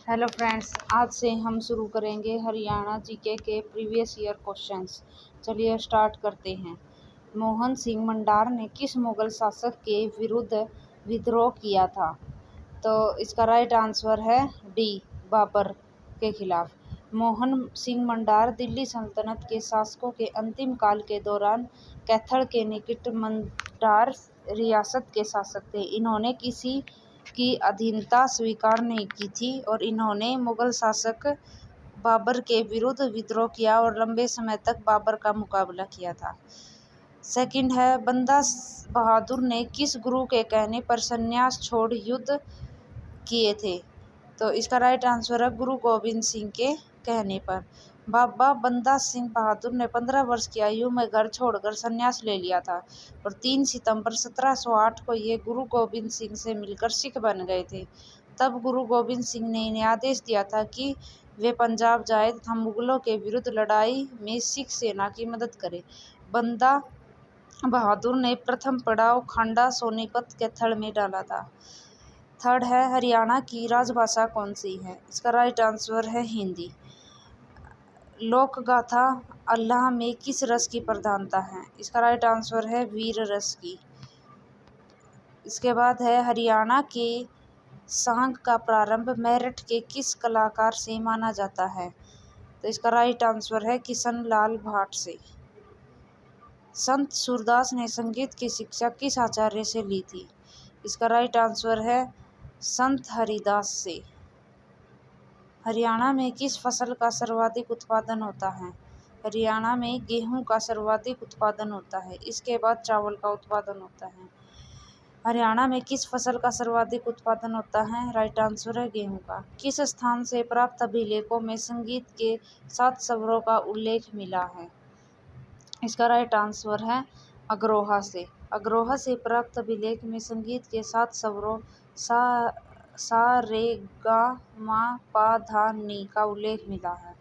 Hello friends, आज से हम शुरू करेंगे हरियाणा जीके के प्रीवियस ईयर क्वेश्चंस। चलिए स्टार्ट करते हैं। मोहन सिंह मंडार ने किस मुगल शासक के विरुद्ध विद्रोह किया था? तो इसका राइट आंसर है डी, बाबर के खिलाफ। मोहन सिंह मंडार दिल्ली सल्तनत के शासकों के अंतिम काल के दौरान कैथल के निकट मंडार रियासत के शासक थे। इन्होंने किसी की अधीनता स्वीकार नहीं की थी और इन्होंने मुगल शासक बाबर के विरुद्ध विद्रोह किया और लंबे समय तक बाबर का मुकाबला किया था। सेकंड है, बंदा बहादुर ने किस गुरु के कहने पर संन्यास छोड़ युद्ध किए थे? तो इसका राइट आंसर है गुरु गोविंद सिंह के कहने पर। बाबा बंदा सिंह बहादुर ने 15 वर्ष की आयु में घर छोड़कर संन्यास ले लिया था और 3 सितंबर 1708 को ये गुरु गोविंद सिंह से मिलकर सिख बन गए थे। तब गुरु गोविंद सिंह ने इन्हें आदेश दिया था कि वे पंजाब जाए तथा मुगलों के विरुद्ध लड़ाई में सिख सेना की मदद करें। बंदा बहादुर ने प्रथम पड़ाव खांडा सोनीपत कैथल में डाला था। थर्ड है, हरियाणा की राजभाषा कौन सी है? इसका राइट आंसर है हिंदी। लोक गाथा अल्लाह में किस रस की प्रधानता है? इसका राइट आंसर है वीर रस की। इसके बाद है, हरियाणा के सांग का प्रारंभ मेरठ के किस कलाकार से माना जाता है? तो इसका राइट आंसर है किशन लाल भाट से। संत सूरदास ने संगीत की शिक्षा किस आचार्य से ली थी? इसका राइट आंसर है संत हरिदास से। हरियाणा में किस फसल का सर्वाधिक उत्पादन होता है? हरियाणा में गेहूं का सर्वाधिक उत्पादन होता है। इसके बाद चावल का उत्पादन होता है। हरियाणा में किस फसल का सर्वाधिक उत्पादन होता है? राइट आंसर है गेहूं का। किस स्थान से प्राप्त अभिलेखों में संगीत के 7 स्वरों का उल्लेख मिला है? इसका राइट आंसर है अग्रोहा से। अग्रोहा से प्राप्त अभिलेख में संगीत के 7 स्वरों सा रे गा मा पा धा नी का उल्लेख मिला है।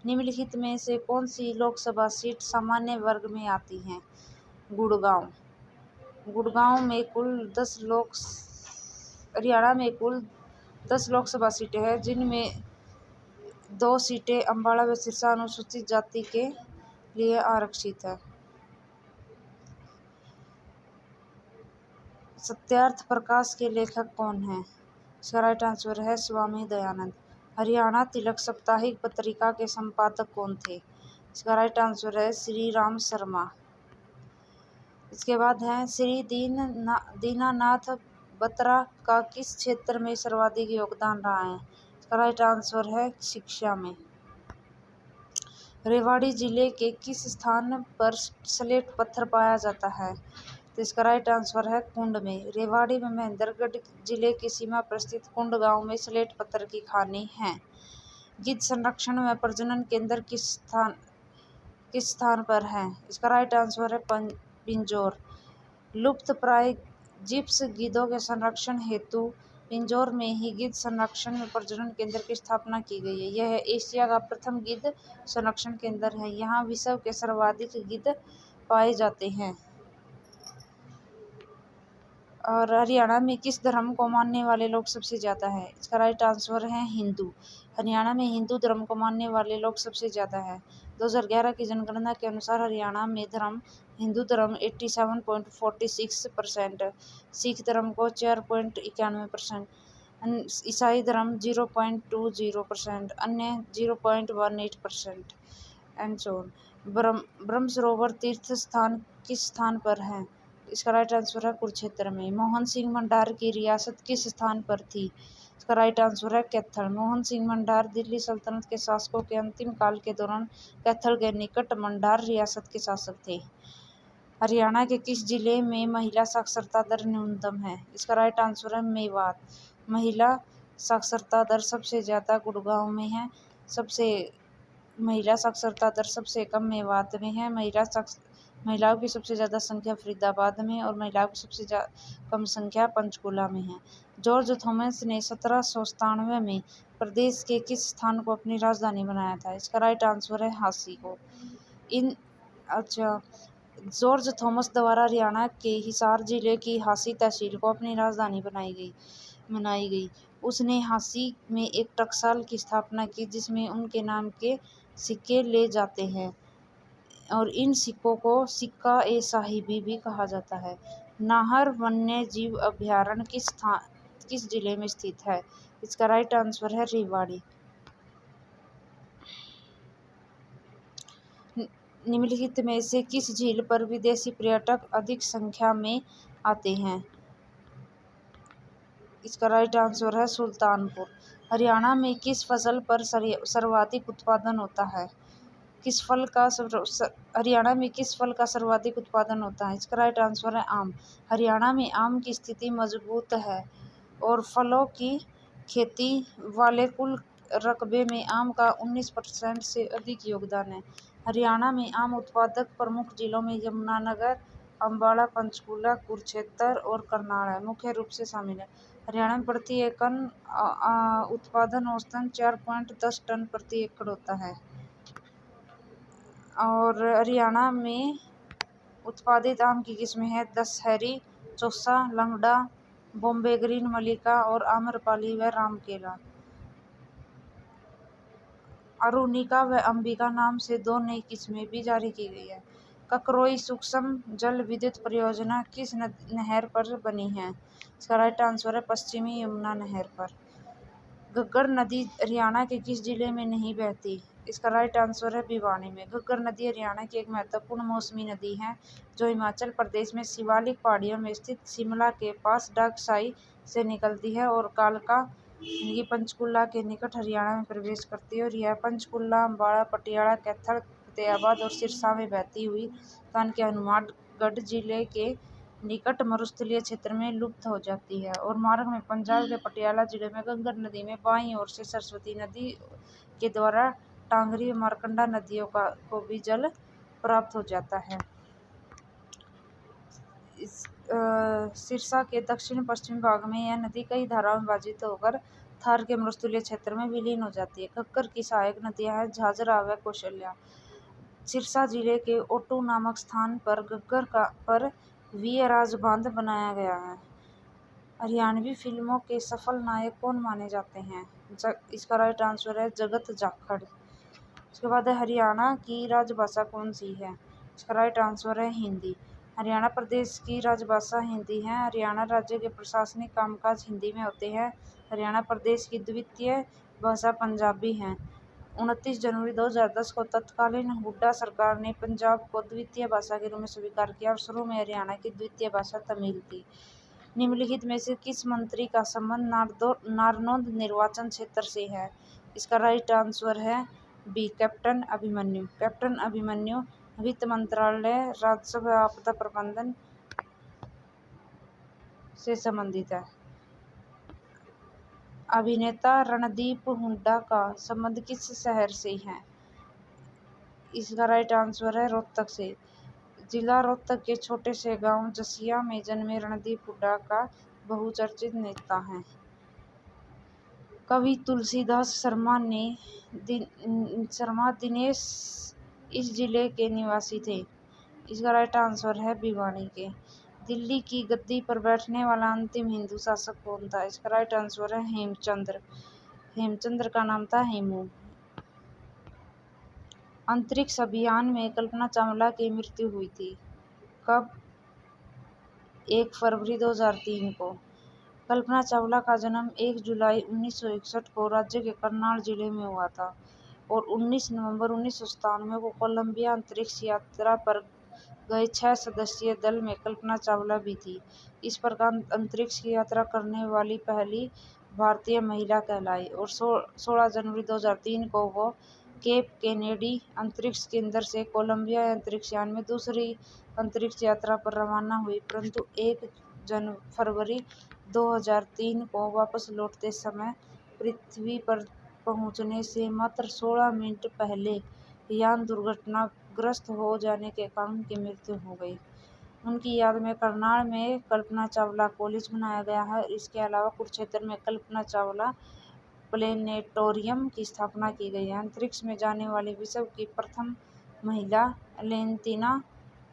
निम्नलिखित में से कौन सी लोकसभा सीट सामान्य वर्ग में आती है? गुड़गांव। गुड़गांव में कुल 10 हरियाणा में कुल 10 लोकसभा सीटें हैं, जिनमें 2 सीटें अम्बाला व सिरसा अनुसूचित जाति के लिए आरक्षित है। सत्यार्थ प्रकाश के लेखक कौन हैं? इसका राइट आंसर है स्वामी दयानंद। हरियाणा तिलक साप्ताहिक पत्रिका के संपादक कौन थे? इसका राइट आंसर है श्री राम शर्मा। इसके बाद है, श्री दीनानाथ बत्रा का किस क्षेत्र में सर्वाधिक योगदान रहा है? इसका राइट आंसर है शिक्षा में। रेवाड़ी जिले के किस स्थान पर स्लेट पत्थर पाया जाता है? तो इसका राइट आंसर है कुंड में। रेवाड़ी में महेंद्रगढ़ जिले की सीमा पर स्थित कुंड गांव में स्लेट पत्थर की खानी है। गिद्ध संरक्षण व प्रजनन केंद्र किस स्थान पर है? इसका राइट आंसर है पिंजौर। लुप्त प्राय जिप्स गिद्धों के संरक्षण हेतु पिंजौर में ही गिद्ध संरक्षण व प्रजनन केंद्र की स्थापना की गई है। यह एशिया का प्रथम गिद्ध संरक्षण केंद्र है। यहाँ विश्व के सर्वाधिक गिद्ध पाए जाते हैं। और हरियाणा में किस धर्म को मानने वाले लोग सबसे ज़्यादा है? इसका राइट आंसर है हिंदू। हरियाणा में हिंदू धर्म को मानने वाले लोग सबसे ज़्यादा है। 2011 की जनगणना के अनुसार हरियाणा में हिंदू धर्म 87.46%, सिख धर्म को 4.91%, ईसाई धर्म 0.20%, अन्य 0.18% एंड सो ऑन। ब्रह्म सरोवर तीर्थ स्थान किस स्थान पर है? इसका राइट आंसर है कुरुक्षेत्र में। मोहन सिंह मंडार की रियासत किस स्थान पर थी? इसका राइट आंसर है कैथल। मोहन सिंह मंडार दिल्ली सल्तनत के शासकों के अंतिम काल के दौरान कैथल के निकट मंडार रियासत के शासक थे। हरियाणा के किस जिले में महिला साक्षरता दर न्यूनतम है? इसका राइट आंसर है मेवात। महिला साक्षरता दर सबसे ज़्यादा गुड़गांव में है। महिला साक्षरता दर सबसे कम मेवात में है। महिलाओं की सबसे ज़्यादा संख्या फरीदाबाद में और महिलाओं की सबसे कम संख्या पंचकुला में है। जॉर्ज थॉमस ने 1797 में प्रदेश के किस स्थान को अपनी राजधानी बनाया था? इसका राइट आंसर है हांसी को। जॉर्ज थॉमस द्वारा हरियाणा के हिसार जिले की हांसी तहसील को अपनी राजधानी बनाई गई। उसने हांसी में एक टकसाल की स्थापना की जिसमें उनके नाम के सिक्के ले जाते हैं और इन सिक्कों को सिक्का-ए-साहिबी भी कहा जाता है। नाहर वन्य जीव अभयारण्य किस जिले में स्थित है? इसका राइट आंसर है रेवाड़ी। निम्नलिखित में से किस झील पर विदेशी पर्यटक अधिक संख्या में आते हैं? इसका राइट आंसर है सुल्तानपुर। हरियाणा में किस फसल पर सर्वाधिक उत्पादन होता है? हरियाणा में किस फल का सर्वाधिक उत्पादन होता है? इसका राइट आंसर है आम। हरियाणा में आम की स्थिति मजबूत है और फलों की खेती वाले कुल रकबे में आम का 19% से अधिक योगदान है। हरियाणा में आम उत्पादक प्रमुख जिलों में यमुनानगर, अम्बाला, पंचकूला, कुरुक्षेत्र और करनाल मुख्य रूप से शामिल है। हरियाणा में प्रति एकड़ उत्पादन औसतन 4.10 टन प्रति एकड़ होता है और हरियाणा में उत्पादित आम की किस्में हैं दशहरी, चौसा, लंगड़ा, बॉम्बे ग्रीन, मलिका और आम्रपाली व रामकेला। अरुणिका व अंबिका नाम से 2 नई किस्में भी जारी की गई है। ककरोई सूक्ष्म जल विद्युत परियोजना किस नहर पर बनी है? इसका राइट आंसर है पश्चिमी यमुना नहर पर। घग्गर नदी हरियाणा के किस जिले में नहीं बहती? इसका राइट आंसर है भिवानी में। घग्गर नदी हरियाणा की एक महत्वपूर्ण मौसमी नदी है जो हिमाचल प्रदेश में शिवालिक पहाड़ियों में स्थित शिमला के पास डाकसाई से निकलती है और कालका ये पंचकुला के निकट हरियाणा में प्रवेश करती है और यह पंचकुला, अम्बाला, पटियाला, कैथल, फतेहाबाद और सिरसा में बहती हुई कान के हनुमानगढ़ जिले के निकट मरुस्थलीय क्षेत्र में लुप्त हो जाती है और मार्ग में पंजाब के पटियाला जिले में घग्गर नदी में बाईं ओर से सरस्वती नदी के द्वारा टांगरी और मारकंडा नदियों को भी जल प्राप्त हो जाता है। सिरसा के दक्षिण पश्चिमी भाग में यह नदी कई धाराओं में विभाजित होकर थार के मरुस्थलीय क्षेत्र में विलीन हो जाती है। घग्गर की सहायक नदियां हैं झाझरा व कौशल्या। सिरसा जिले के ओटू नामक स्थान पर घग्गर पर वीरराज बांध बनाया गया है। हरियाणवी फिल्मों के सफल नायक कौन माने जाते हैं? इसका राइट आंसर है जगत जाखड़। इसके बाद है हरियाणा की राजभाषा कौन सी है? इसका राइट आंसर है हिंदी। हरियाणा प्रदेश की राजभाषा हिंदी है। हरियाणा राज्य के प्रशासनिक कामकाज हिंदी में होते हैं। हरियाणा प्रदेश की द्वितीय भाषा पंजाबी है। 29 जनवरी 2010 को तत्कालीन हुड्डा सरकार ने पंजाब को द्वितीय भाषा के रूप में स्वीकार किया और शुरू में हरियाणा की द्वितीय भाषा तमिल थी। निम्नलिखित में से किस मंत्री का संबंध नारनौंद निर्वाचन क्षेत्र से है? इसका राइट आंसर है B captain Abhimanyu. Captain Abhimanyu वित्त मंत्रालय, राजस्व व आपदा प्रबंधन से संबंधित है। अभिनेता रणदीप हुड्डा का संबंध किस शहर से है? इसका राइट आंसर है रोहतक से। जिला रोहतक के छोटे से गांव जसिया में जन्मे रणदीप हुड्डा का बहुचर्चित नेता हैं। कवि तुलसीदास शर्मा दिनेश इस जिले के निवासी थे। इसका राइट आंसर है भिवानी के। दिल्ली की गद्दी पर बैठने वाला अंतिम हिंदू शासक कौन था? इसका राइट आंसर है हेमचंद्र। हेमचंद्र का नाम था हेमू। अंतरिक्ष अभियान में कल्पना चावला की मृत्यु हुई थी कब? 1 फरवरी 2003 को। कल्पना चावला का जन्म 1 जुलाई 1961 को राज्य के करनाल जिले में हुआ था और 19 नवंबर 1997 को कोलंबिया अंतरिक्ष यात्रा पर गए 6 सदस्यीय दल में कल्पना चावला भी थी। इस प्रकार अंतरिक्ष की यात्रा करने वाली पहली भारतीय महिला कहलाई और 16 जनवरी 2003 को वो केप केनेडी अंतरिक्ष केंद्र से कोलंबिया अंतरिक्ष यान में दूसरी अंतरिक्ष यात्रा पर रवाना हुई, परंतु 1 फरवरी 2003 को वापस लौटते समय पृथ्वी पर पहुंचने से मात्र 16 मिनट पहले यान दुर्घटनाग्रस्त हो जाने के कारण उनकी मृत्यु हो गई। उनकी याद में करनाल में कल्पना चावला कॉलेज बनाया गया है। इसके अलावा कुरुक्षेत्र में कल्पना चावला प्लेनेटोरियम की स्थापना की गई है। अंतरिक्ष में जाने वाली विश्व की प्रथम महिला वैलेंटीना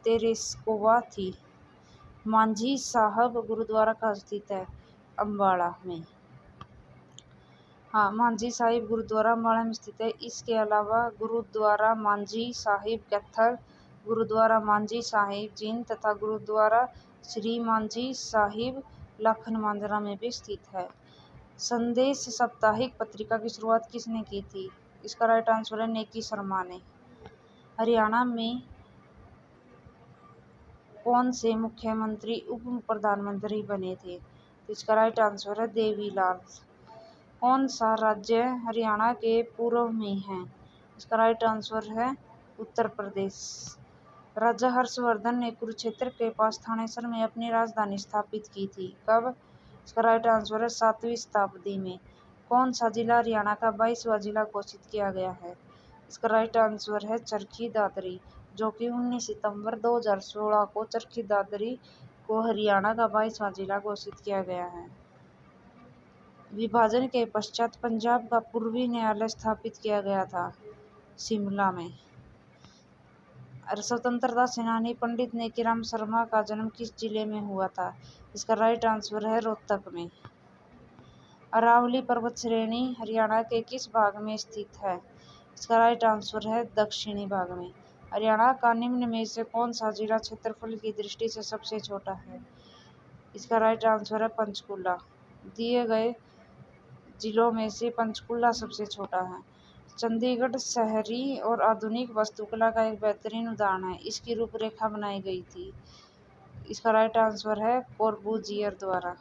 तेरेस्कोवा थी। मांझी साहब गुरुद्वारा कहाँ स्थित है? अम्बाड़ा में। हाँ, मांझी साहिब गुरुद्वारा अम्बाड़ा में स्थित है। इसके अलावा गुरुद्वारा मांझी साहिब कैथल, गुरुद्वारा मांझी साहिब जींद तथा गुरुद्वारा श्री मांझी साहिब लाखन मांजरा में भी स्थित है। संदेश साप्ताहिक पत्रिका की शुरुआत किसने की थी? इसका राइट आंसर है नेकी शर्मा ने। हरियाणा में कौन से मुख्यमंत्री उप प्रधानमंत्री बने थे? इसका राइट आंसर है देवीलाल। कौन सा राज्य हरियाणा के पूर्व में है? इसका राइट आंसर है उत्तर प्रदेश। राजा हर्षवर्धन ने कुरुक्षेत्र के पास थानेसर में अपनी राजधानी स्थापित की थी। कब? इसका राइट आंसर है 7वीं शताब्दी में। कौन सा जिला हरियाणा का 22वां जिला घोषित किया गया है? इसका राइट आंसर है चरखी दादरी, जो कि 19 सितंबर 2016 को चरखी दादरी को हरियाणा का 22वां जिला घोषित किया गया है। विभाजन के पश्चात पंजाब का पूर्वी न्यायालय स्थापित किया गया था शिमला में। स्वतंत्रता सेनानी पंडित नेकीराम शर्मा का जन्म किस जिले में हुआ था? इसका राइट आंसर है रोहतक में। अरावली पर्वत श्रेणी हरियाणा के किस भाग में स्थित है? इसका राइट आंसर है दक्षिणी भाग में। हरियाणा का निम्न में से कौन सा जिला क्षेत्रफल की दृष्टि से सबसे छोटा है? इसका राइट आंसर है पंचकुला। दिए गए जिलों में से पंचकुला सबसे छोटा है। चंडीगढ़ शहरी और आधुनिक वास्तुकला का एक बेहतरीन उदाहरण है। इसकी रूपरेखा बनाई गई थी। इसका राइट आंसर है कोर्बुजियर द्वारा।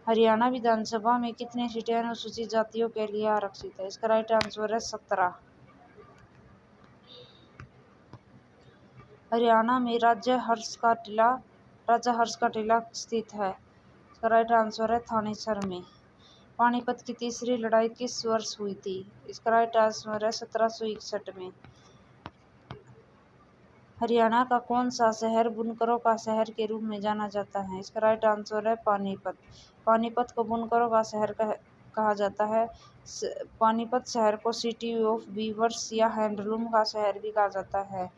हरियाणा विधानसभा में कितनी सीटें अनुसूचित जातियों के लिए आरक्षित है? इसका राइट आंसर है 17। हरियाणा में राजा हर्ष का टीला स्थित है। इसका राइट आंसर है थानेसर में। पानीपत की तीसरी लड़ाई किस वर्ष हुई थी? इसका राइट आंसर है 1761 में। हरियाणा का कौन सा शहर बुनकरों का शहर के रूप में जाना जाता है? इसका राइट आंसर है पानीपत। पानीपत को बुनकरों का शहर कहा जाता है। पानीपत शहर को सिटी ऑफ वीवर्स या हैंडलूम का शहर भी कहा जाता है।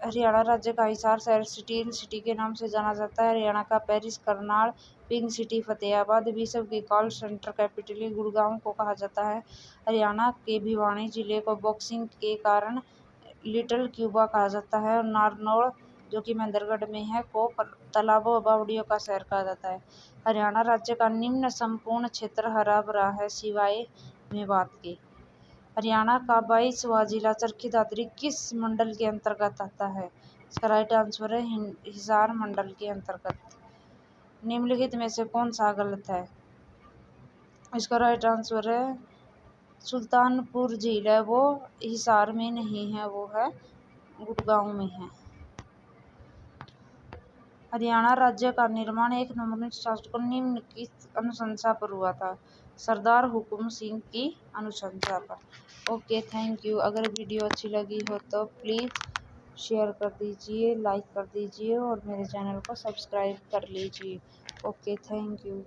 हरियाणा राज्य का हिसार शहर स्टील सिटी के नाम से जाना जाता है। हरियाणा का Paris, Karnal, pink city, Fatehabad, विश्व की कॉल सेंटर कैपिटल गुड़गांव को कहा जाता है। हरियाणा के भिवानी जिले को बॉक्सिंग के कारण लिटिल क्यूबा कहा जाता है और नारनौल, जो कि महेंद्रगढ़ में है, को तालाबों व बावड़ियों का शहर कहा जाता है। हरियाणा राज्य का निम्न संपूर्ण क्षेत्र हरा भरा है सिवाय मेवात के। हरियाणा का 22वां जिला चरखी दादरी किस मंडल के अंतर्गत आता है? इसका राइट आंसर है हिसार मंडल के अंतर्गत। निम्नलिखित में से कौन सा गलत है? इसका राइट आंसर है सुल्तानपुर झील है, वो हिसार में नहीं है, वो है गुड़गांव में है। हरियाणा राज्य का निर्माण एक नंबर शासक निम्न की अनुशंसा पर हुआ था? सरदार हुकुम सिंह की अनुशंसा पर। Okay, thank you. अगर वीडियो अच्छी लगी हो तो प्लीज़ शेयर कर दीजिए, लाइक कर दीजिए और मेरे चैनल को सब्सक्राइब कर लीजिए। Okay, thank you.